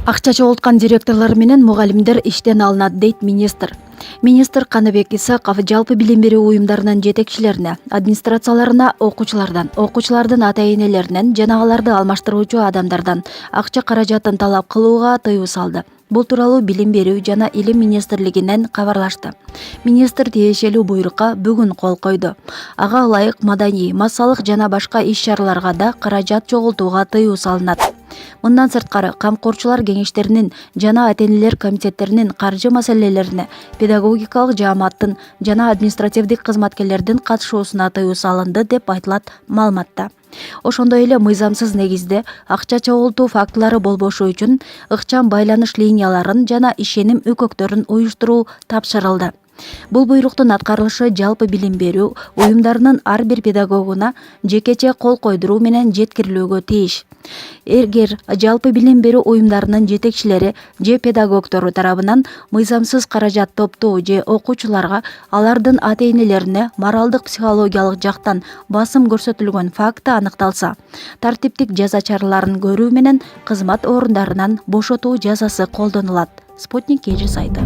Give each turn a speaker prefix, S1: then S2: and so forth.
S1: Акча чогулткан директорлор менен мугалимдер иштен алынат дейт министр. Министр Каныбек Исаков жалпы билим берүү уюмдарынын жетекчилерине, администрацияларына окуучулардын ата-энелеринен жана аларды алмаштыруучу адамдардан акча каражатын талап кылууга тыюу салды. Бул тууралуу Билим берүү жана Илим министрлигинен кабарлашты. Министр тиешелүү буйрукка бүгүн кол койду. Ага ылайык маданий, массалык жана башка иш-чараларга да каражат чогултууга тыюу салынат. Мындан сырткары камкорчулар кеңештеринин жана ата-энелер комитеттеринин каржы маселелерине педагогикалык жааматтын жана административдик кызматкерлердин катышуусуна тыюу салынды деп айтылат маалыматта. Ошондой эле мыйзамсыз негизде акча чогултуу фактылары болбошу үчүн ыкчам байланыш линияларын жана ишеним өкөктөрүн уюштуруу тапшырылды. Бул буйруктун аткарылышы жалпы билим берүү уюмдарынын ар бир педагогуна жекече кол койдуруу менен жеткирилүүгө тийиш. Эгер жалпы билим берүү уюмдарынын жетекчилери же педагогдору тарабынан мыйзамсыз каражат топтоо же окуучуларга, алардын ата-энелерине моралдык психологиялык жактан басым көрсөтүлгөн факты аныкталса, тартиптик жаза чараларын көрүү менен кызмат орундарынан бошотуу жазасы колдонулат. Спутник KG сайты.